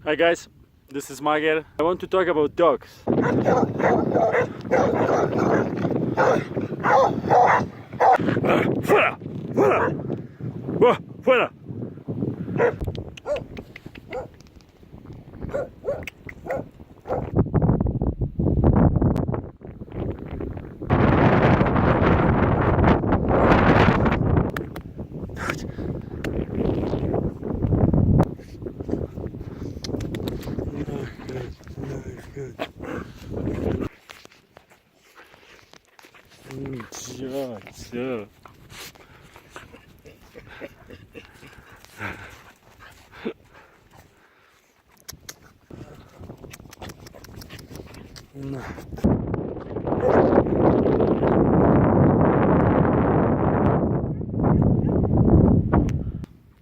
Hi guys, this is Mager. I want to talk about dogs. Fuera! Fuera! Fuera! Good.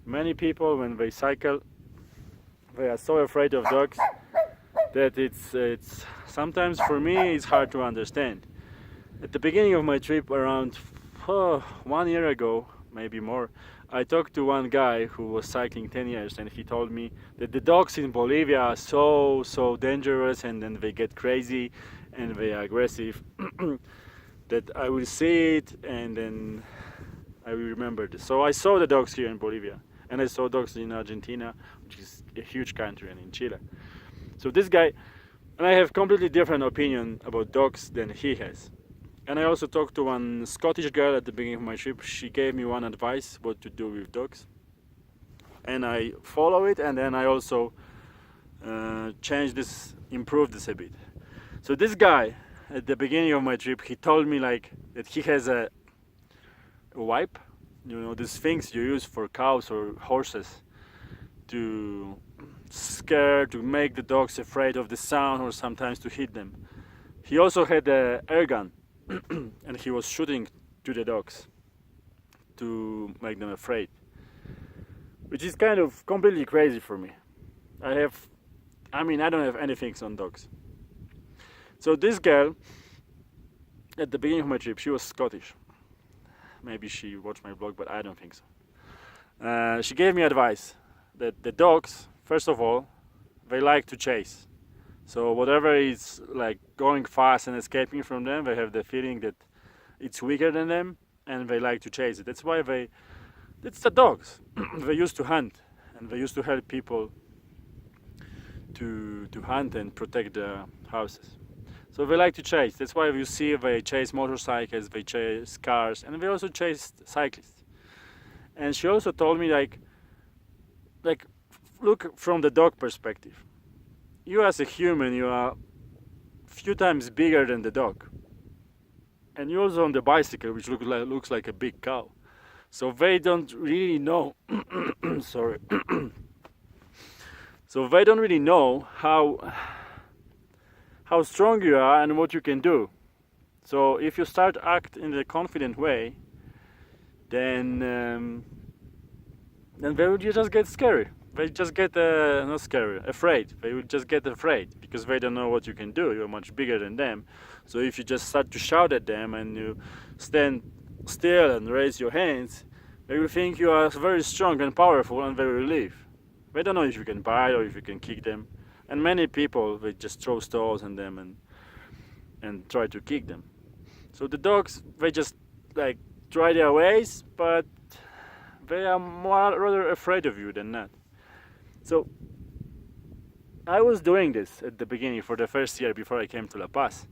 Many people, when they cycle, they are so afraid of dogs that it's sometimes for me it's hard to understand. At the beginning of my trip, around 1 year ago, maybe more, I talked to one guy who was cycling 10 years, and he told me that the dogs in Bolivia are so dangerous, and then they get crazy and they are aggressive. That I will see it and then I will remember this. So I saw the dogs here in Bolivia, and I saw dogs in Argentina, which is a huge country, and in Chile. So this guy, and I have completely different opinion about dogs than he has. And I also talked to one Scottish girl at the beginning of my trip. She gave me one advice what to do with dogs, and I follow it. And then I also change this, improve this a bit. So this guy, at the beginning of my trip, he told me like that he has a wipe, these things you use for cows or horses to to make the dogs afraid of the sound, or sometimes to hit them. He also had an air gun, and he was shooting to the dogs to make them afraid, which is kind of completely crazy for me. I don't have anything on dogs. So this girl, at the beginning of my trip, she was Scottish. Maybe she watched my blog, but I don't think so. She gave me advice that the dogs, first of all, they like to chase. So whatever is like going fast and escaping from them, they have the feeling that it's weaker than them, and they like to chase it. That's why it's the dogs. They used to hunt, and they used to help people to hunt and protect the houses. So they like to chase. That's why you see they chase motorcycles, they chase cars, and they also chase cyclists. And she also told me like look from the dog perspective. You as a human, you are few times bigger than the dog, and you're also on the bicycle, which looks like a big cow. So they don't really know. Sorry. So they don't really know how strong you are and what you can do. So if you start act in a confident way, then they will just get scary. They just get not scary, afraid. They will just get afraid because they don't know what you can do. You're much bigger than them. So if you just start to shout at them and you stand still and raise your hands, they will think you are very strong and powerful, and they will leave. They don't know if you can bite or if you can kick them. And many people, they just throw stones at them and try to kick them. So the dogs, they just like try their ways, but they are rather afraid of you than not. So I was doing this at the beginning for the first year before I came to La Paz.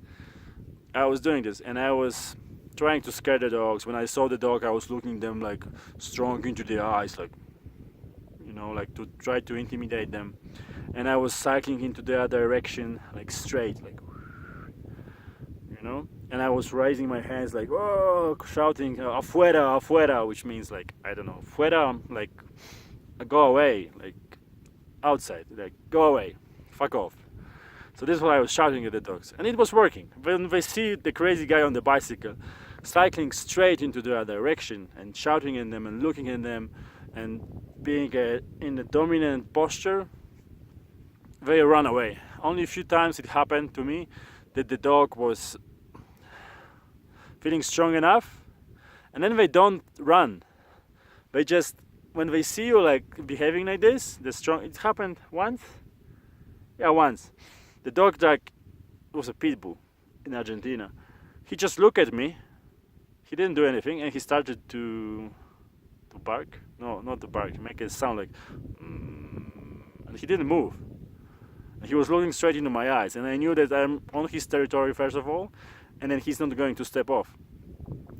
I was doing this, and I was trying to scare the dogs. When I saw the dog, I was looking them like strong into the eyes, like to try to intimidate them. And I was cycling into the other direction, like straight, like and I was raising my hands like, oh, shouting afuera, afuera, which means like, I don't know, fuera, like go away, like outside, like go away, fuck off. So this is what I was shouting at the dogs, and it was working. When they see the crazy guy on the bicycle cycling straight into the other direction and shouting at them and looking at them and being in a dominant posture, they run away. Only a few times it happened to me that the dog was feeling strong enough, and then they don't run. They just, when they see you like behaving like this, it happened once, Yeah, once. The dog like was a pit bull in Argentina. He just looked at me. He didn't do anything, and he started to bark. No, not to bark. Make a sound like, and he didn't move. He was looking straight into my eyes, and I knew that I'm on his territory first of all, and then he's not going to step off.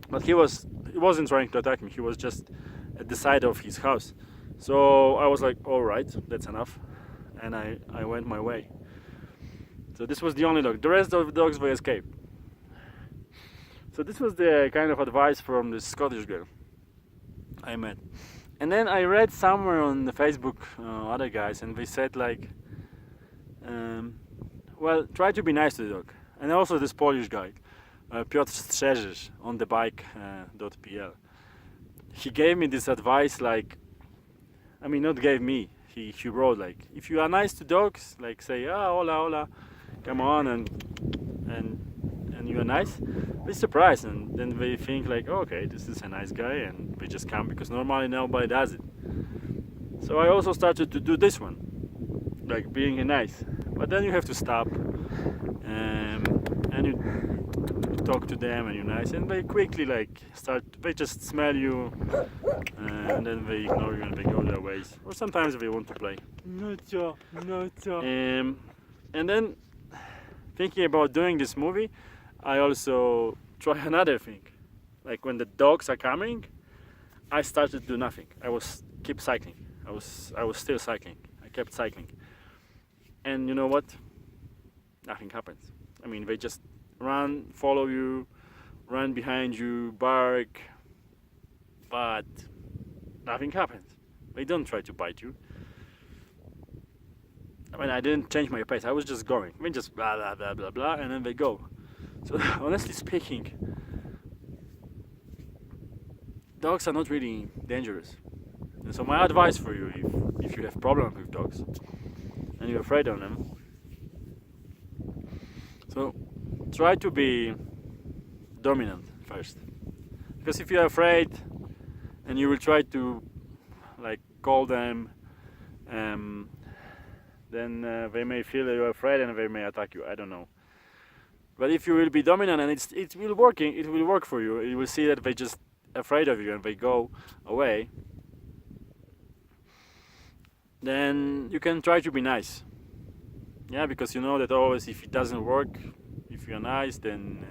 But he wasn't trying to attack me. He was just at the side of his house. So I was like, all right, that's enough, and I went my way. So this was the only dog. The rest of the dogs they escaped. So this was the kind of advice from the Scottish girl I met. And then I read somewhere on the Facebook other guys, and they said like, well, try to be nice to the dog. And also this Polish guy, Piotr Strzeżysz on the bike.pl. He gave me this advice like, I mean, not gave me. He wrote like, if you are nice to dogs, like say, hola, hola, come on, and you are nice, they surprise, and then they think like, oh, okay, this is a nice guy, and they just come because normally nobody does it. So I also started to do this one, like being nice, but then you have to stop, and you talk to them, and you're nice, and they quickly like they just smell you, and then they ignore you and they go their ways, or sometimes they want to play. And then thinking about doing this movie, I also try another thing. Like when the dogs are coming, I started to do nothing. I was keep cycling. I was still cycling. I kept cycling. And you know what? Nothing happens. I mean, they just run, follow you, run behind you, bark, but nothing happens. They don't try to bite you. I mean, I didn't change my pace. I was just going. I mean, just blah, blah, blah, blah, blah, and then they go. So, honestly speaking, dogs are not really dangerous. And so my advice for you, if you have problems with dogs and you're afraid of them, so try to be dominant first. Because if you're afraid and you will try to like call them, then they may feel that you're afraid and they may attack you. I don't know. But if you will be dominant and it will work for you. You will see that they just afraid of you and they go away. Then you can try to be nice. Yeah, because you know that always if it doesn't work, if you're nice, then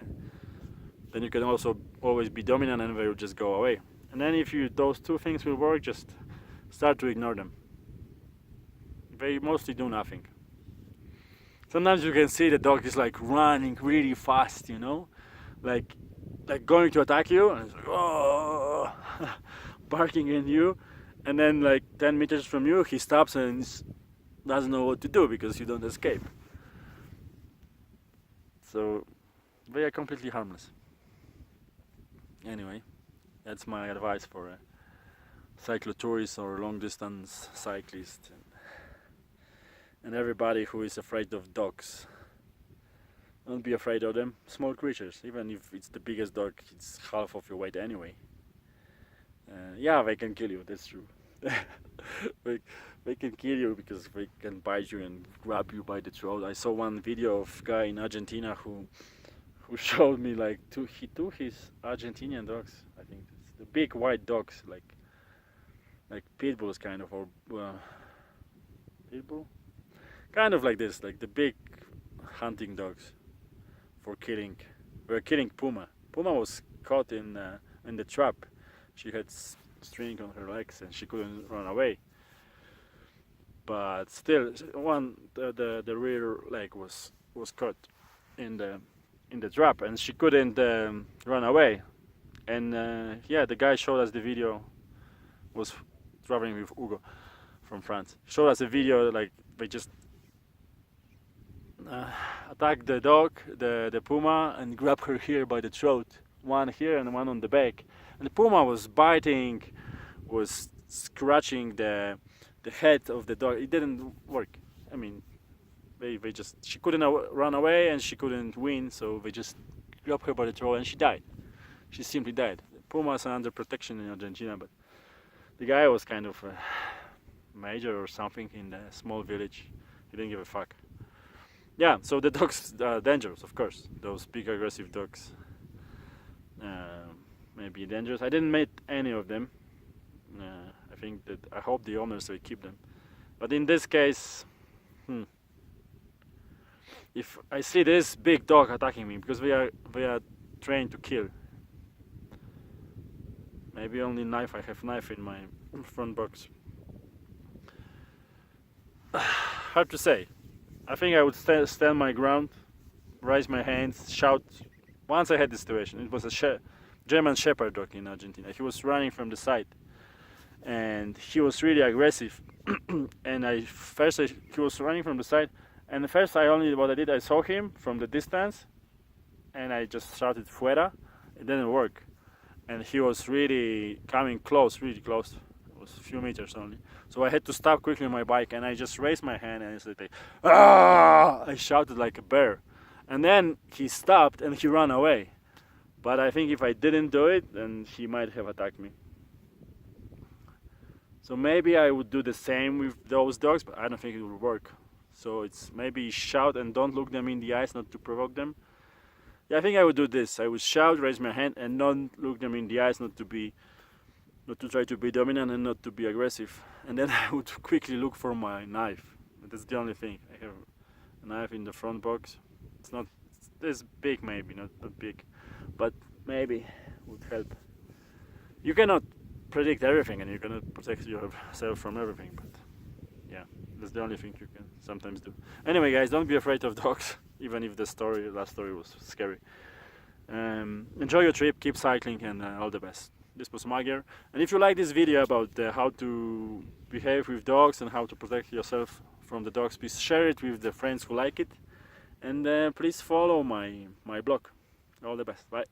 you can also always be dominant and they will just go away. And then if those two things will work, just start to ignore them. They mostly do nothing. Sometimes you can see the dog is like running really fast, you know, like going to attack you, and it's like, oh, barking at you, and then like 10 meters from you, he stops and doesn't know what to do because you don't escape. So they are completely harmless. Anyway, that's my advice for a cyclotourist or long distance cyclist. And everybody who is afraid of dogs, don't be afraid of them. Small creatures, even if it's the biggest dog, it's half of your weight anyway. Yeah, they can kill you, that's true. they can kill you because they can bite you and grab you by the throat. I saw one video of a guy in Argentina who showed me like he took his Argentinian dogs, I think it's the big white dogs, like pit bulls kind of, or pit bull? Kind of like this, like the big hunting dogs for killing. We're killing Puma. Puma was caught in the trap. She had string on her legs and she couldn't run away. But still, the rear leg was caught in the trap and she couldn't run away. And yeah, the guy showed us the video. Was traveling with Hugo from France. Showed us a video like they just attacked the dog, the puma, and grabbed her here by the throat, one here and one on the back. And the puma was biting, was scratching the head of the dog. It didn't work. I mean, she couldn't run away and she couldn't win, so they just grabbed her by the throat and she died. She simply died. The pumas are under protection in Argentina, but the guy was kind of a major or something in a small village. He didn't give a fuck. yeah, so the dogs are dangerous, of course. Those big aggressive dogs may be dangerous. I didn't meet any of them. I think that I hope the owners will keep them. But in this case, if I see this big dog attacking me, because we are trained to kill. Maybe only knife. I have knife in my front box. Hard to say. I think I would stand my ground, raise my hands, shout. Once I had this situation. It was a German Shepherd dog in Argentina. He was running from the side, and he was really aggressive. And he was running from the side, and first what I did, I saw him from the distance, and I just shouted "fuera." It didn't work, and he was really coming close, really close. It was a few meters only. So I had to stop quickly my bike, and I just raised my hand and I said, "Ah!" I shouted like a bear, and then he stopped and he ran away. But I think if I didn't do it, then he might have attacked me. So maybe I would do the same with those dogs, but I don't think it will work. So it's maybe shout and don't look them in the eyes, not to provoke them. Yeah, I think I would do this. I would shout, raise my hand, and not look them in the eyes, not to try to be dominant and not to be aggressive. And then I would quickly look for my knife. That's the only thing. I have a knife in the front box. It's this big, maybe not big, but maybe would help. You cannot predict everything, and you cannot protect yourself from everything, but yeah, that's the only thing you can sometimes do. Anyway, guys, don't be afraid of dogs, even if the last story was scary. Enjoy your trip, keep cycling, and all the best. This was Magyar, and if you like this video about how to behave with dogs and how to protect yourself from the dogs, please share it with the friends who like it, and please follow my blog. All the best. Bye.